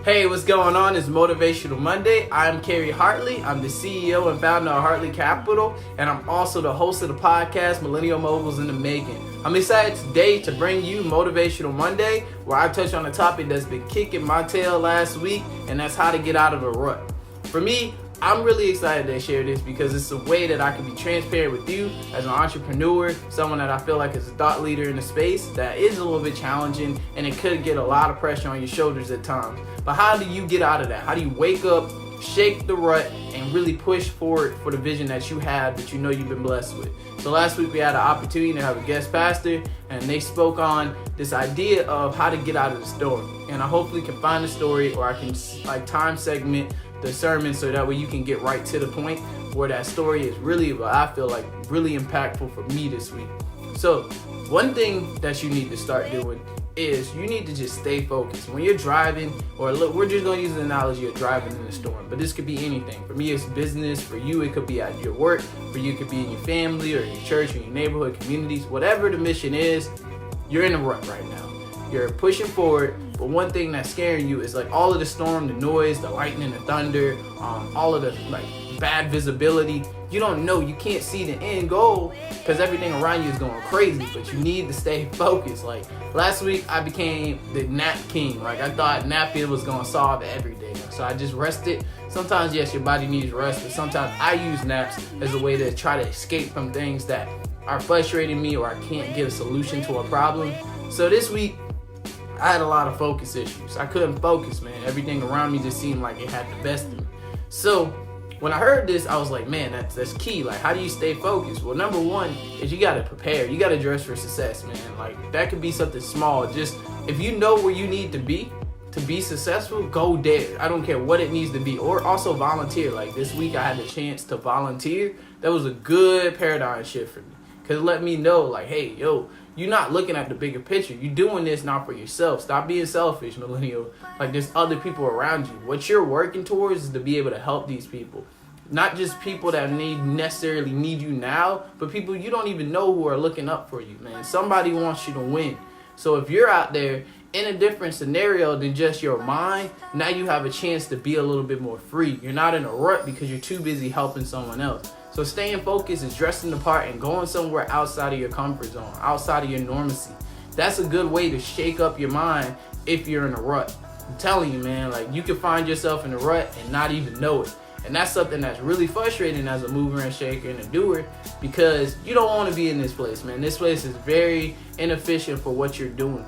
Hey, what's going on? It's Motivational Monday. I'm Kerry Hartley. I'm the CEO and founder of Hartley Capital, and I'm also the host of the podcast, Millennial Moguls in the Making. I'm excited today to bring you Motivational Monday, where I touch on a topic that's been kicking my tail last week, and that's how to get out of a rut. For me, I'm really excited to share this because it's a way that I can be transparent with you as an entrepreneur, someone that I feel like is a thought leader in the space that is a little bit challenging and it could get a lot of pressure on your shoulders at times. But how do you get out of that? How do you wake up, shake the rut, and really push forward for the vision that you have that you know you've been blessed with? So last week we had an opportunity to have a guest pastor and they spoke on this idea of how to get out of the storm. And I hopefully can find the story or I can time segment the sermon so that way you can get right to the point where that story is really what I feel like really impactful for me this week. So one thing that you need to start doing is you need to just stay focused. When you're driving, or look, we're just going to use the analogy of driving in a storm, but this could be anything. For me, it's business. For you, it could be at your work. For you, it could be in your family or your church or your neighborhood communities. Whatever the mission is, you're in a rut right now. You're pushing forward, but one thing that's scaring you is like all of the storm, the noise, the lightning, the thunder, all of the bad visibility. You don't know, you can't see the end goal because everything around you is going crazy, but you need to stay focused. Like last week, I became the nap king. Like I thought napping was going to solve everything. So I just rested. Sometimes, yes, your body needs rest, but sometimes I use naps as a way to try to escape from things that are frustrating me or I can't get a solution to a problem. So this week, I had a lot of focus issues. I couldn't focus, man. Everything around me just seemed like it had the best of me. So when I heard this, I was like, man, that's key. Like, how do you stay focused? Well, number one is you got to prepare. You got to dress for success, man. Like, that could be something small. Just if you know where you need to be successful, go there. I don't care what it needs to be. Or also volunteer. Like, this week I had the chance to volunteer. That was a good paradigm shift for me. Because it let me know, like, hey, yo, you're not looking at the bigger picture. You're doing this not for yourself. Stop being selfish, millennial. Like, there's other people around you. What you're working towards is to be able to help these people. Not just people that necessarily need you now, but people you don't even know who are looking up for you, man. Somebody wants you to win. So if you're out there in a different scenario than just your mind, now you have a chance to be a little bit more free. You're not in a rut because you're too busy helping someone else. So staying focused is dressing the part and going somewhere outside of your comfort zone, outside of your normacy. That's a good way to shake up your mind if you're in a rut. I'm telling you, man, like you can find yourself in a rut and not even know it. And that's something that's really frustrating as a mover and shaker and a doer because you don't want to be in this place, man. This place is very inefficient for what you're doing.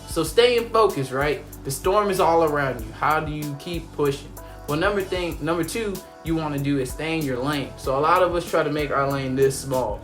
So staying focused, right? The storm is all around you. How do you keep pushing? Well, number two you want to do is stay in your lane. So a lot of us try to make our lane this small.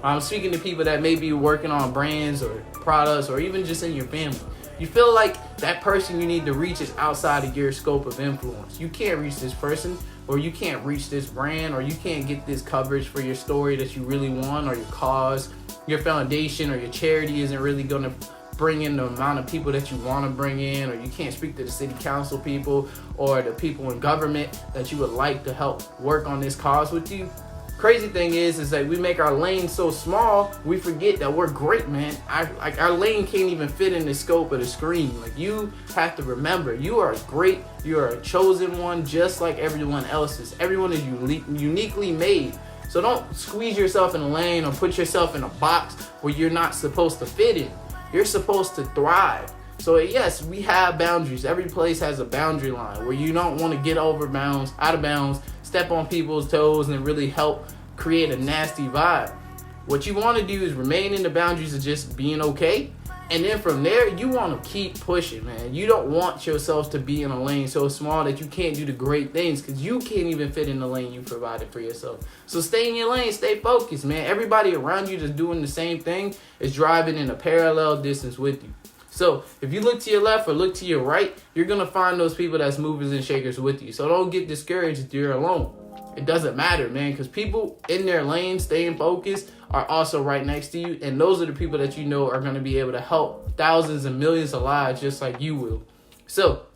I'm speaking to people that may be working on brands or products or even just in your family. You feel like that person you need to reach is outside of your scope of influence. You can't reach this person, or you can't reach this brand, or you can't get this coverage for your story that you really want, or your cause, your foundation, or your charity isn't really going to bring in the amount of people that you want to bring in, or you can't speak to the city council people or the people in government that you would like to help work on this cause with you. Crazy thing is that we make our lane so small, we forget that we're great, man. Our lane can't even fit in the scope of the screen. Like, you have to remember, you are great. You are a chosen one, just like everyone else is. Everyone is uniquely made. So don't squeeze yourself in a lane or put yourself in a box where you're not supposed to fit in. You're supposed to thrive. So yes, we have boundaries. Every place has a boundary line where you don't want to get out of bounds, step on people's toes, and really help create a nasty vibe. What you want to do is remain in the boundaries of just being okay. And then from there, you want to keep pushing, man. You don't want yourself to be in a lane so small that you can't do the great things because you can't even fit in the lane you provided for yourself. So stay in your lane, stay focused, man. Everybody around you that's doing the same thing is driving in a parallel distance with you. So if you look to your left or look to your right, you're going to find those people that's movers and shakers with you. So don't get discouraged if you're alone. It doesn't matter, man, because people in their lane staying focused are also right next to you. And those are the people that you know are going to be able to help thousands and millions of lives just like you will. So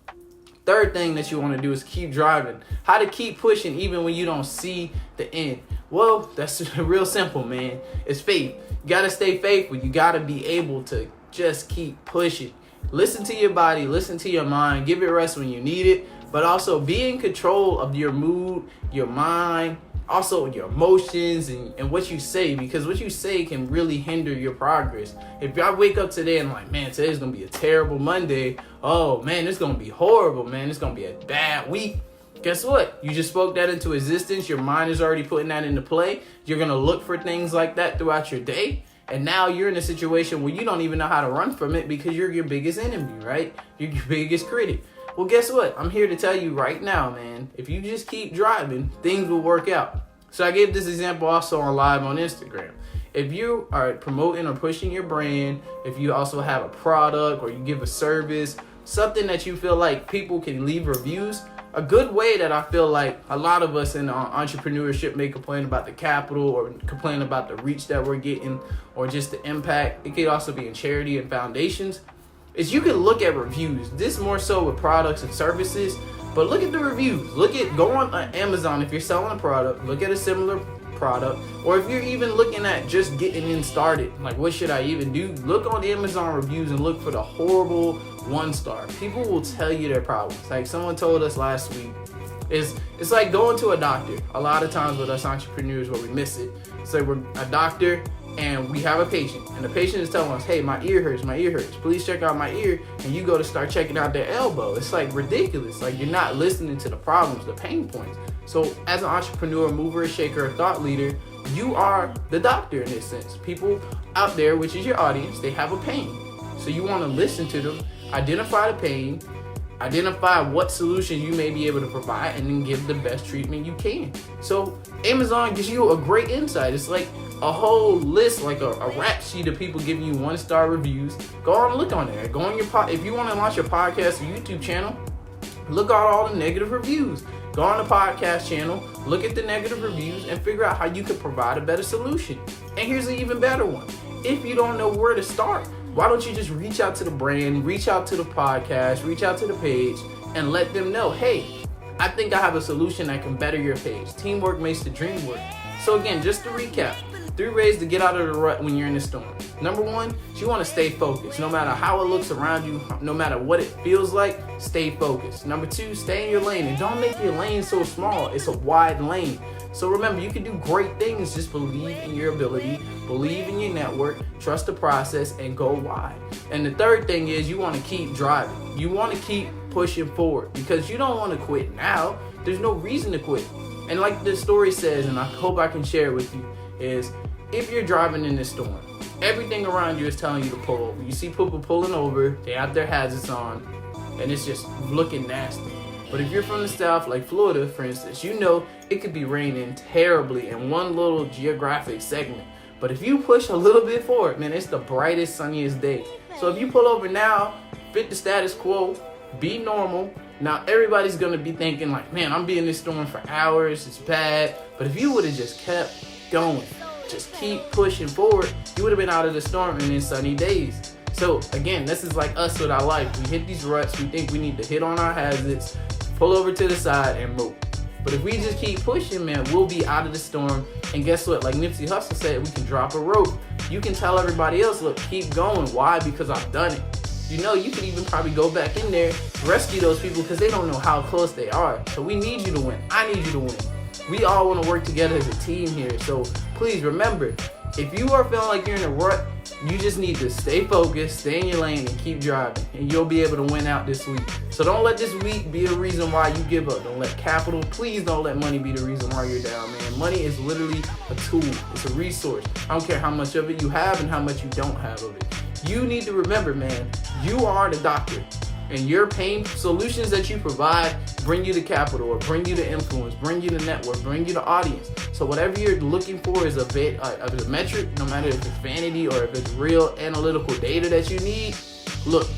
third thing that you want to do is keep driving. How to keep pushing even when you don't see the end. Well, that's real simple, man. It's faith. You got to stay faithful. You got to be able to just keep pushing. listen to your body, listen to your mind, give it rest when you need it, but also be in control of your mood, your mind, also your emotions and what you say, because what you say can really hinder your progress. If I wake up today and like, man, today's gonna be a terrible Monday, oh man, it's gonna be horrible, man, it's gonna be a bad week. Guess what? You just spoke that into existence. Your mind is already putting that into play. You're gonna look for things like that throughout your day. And now you're in a situation where you don't even know how to run from it because you're your biggest enemy, right? You're your biggest critic. Well, guess what? I'm here to tell you right now, man, if you just keep driving, things will work out. So I gave this example also on live on Instagram. If you are promoting or pushing your brand, if you also have a product or you give a service, something that you feel like people can leave reviews, a good way that I feel like a lot of us in entrepreneurship may complain about the capital or complain about the reach that we're getting or just the impact. It could also be in charity and foundations. Is you can look at reviews. This more so with products and services, but look at the reviews. Go on Amazon if you're selling a product. Look at a similar product, or if you're even looking at just getting in started, like what should I even do? Look on the Amazon reviews and look for the horrible 1-star. People will tell you their problems. Like someone told us last week, it's like going to a doctor. A lot of times with us entrepreneurs where we miss it. So we're a doctor and we have a patient, and the patient is telling us, hey, my ear hurts, please check out my ear, and you go to start checking out their elbow. It's like ridiculous. Like you're not listening to the problems, the pain points. So as an entrepreneur, mover, shaker, thought leader, you are the doctor in this sense. People out there, which is your audience, they have a pain. So you want to listen to them, identify the pain, identify what solution you may be able to provide, and then give the best treatment you can. So Amazon gives you a great insight. It's like a whole list, like a rap sheet of people giving you 1-star reviews. Go on and look on there. Go on your if you want to launch your podcast or YouTube channel, look at all the negative reviews. Go on the podcast channel, look at the negative reviews, and figure out how you can provide a better solution. And here's an even better one. If you don't know where to start, why don't you just reach out to the brand, reach out to the podcast, reach out to the page, and let them know, hey, I think I have a solution that can better your page. Teamwork makes the dream work. So again, just to recap, 3 ways to get out of the rut when you're in the storm. Number 1, you want to stay focused. No matter how it looks around you, no matter what it feels like, stay focused. Number 2, stay in your lane. And don't make your lane so small. It's a wide lane. So remember, you can do great things. Just believe in your ability, believe in your network, trust the process, and go wide. And the third thing is you want to keep driving. You want to keep pushing forward because you don't want to quit now. There's no reason to quit. And like the story says, and I hope I can share it with you, is if you're driving in this storm, everything around you is telling you to pull over. You see people pulling over, they have their hazards on, and it's just looking nasty. But if you're from the South, like Florida, for instance, you know it could be raining terribly in one little geographic segment. But if you push a little bit forward, man, it's the brightest, sunniest day. So if you pull over now, fit the status quo, be normal. Now everybody's gonna be thinking like, man, I'm being in this storm for hours, it's bad. But if you would have just kept going, just keep pushing forward, you would have been out of the storm and in sunny days. So again, this is like us with our life. We hit these ruts, we think we need to hit on our hazards, pull over to the side and move. But if we just keep pushing, man, we'll be out of the storm. And guess what? Like Nipsey Hussle said, we can drop a rope. You can tell everybody else, look, keep going. Why? Because I've done it. You know, you can even probably go back in there, rescue those people because they don't know how close they are. So we need you to win. I need you to win. We all want to work together as a team here. So please remember, if you are feeling like you're in a rut, you just need to stay focused, stay in your lane, and keep driving. And you'll be able to win out this week. So don't let this week be a reason why you give up. Don't let capital, please don't let money be the reason why you're down, man. Money is literally a tool. It's a resource. I don't care how much of it you have and how much you don't have of it. You need to remember, man, you are the doctor. And your pain solutions that you provide bring you the capital or bring you the influence, bring you the network, bring you the audience. So whatever you're looking for is a metric, no matter if it's vanity or if it's real analytical data that you need. Look,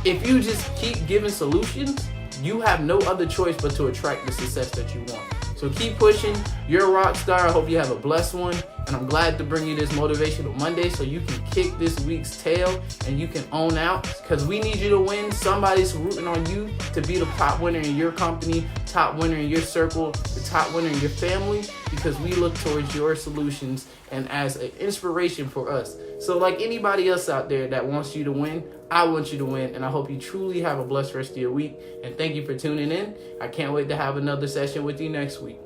if you just keep giving solutions, you have no other choice but to attract the success that you want. So keep pushing. You're a rock star. I hope you have a blessed one. And I'm glad to bring you this Motivational Monday so you can kick this week's tail and you can own out, because we need you to win. Somebody's rooting on you to be the top winner in your company, top winner in your circle, the top winner in your family, because we look towards your solutions and as an inspiration for us. So like anybody else out there that wants you to win, I want you to win, and I hope you truly have a blessed rest of your week. And thank you for tuning in. I can't wait to have another session with you next week.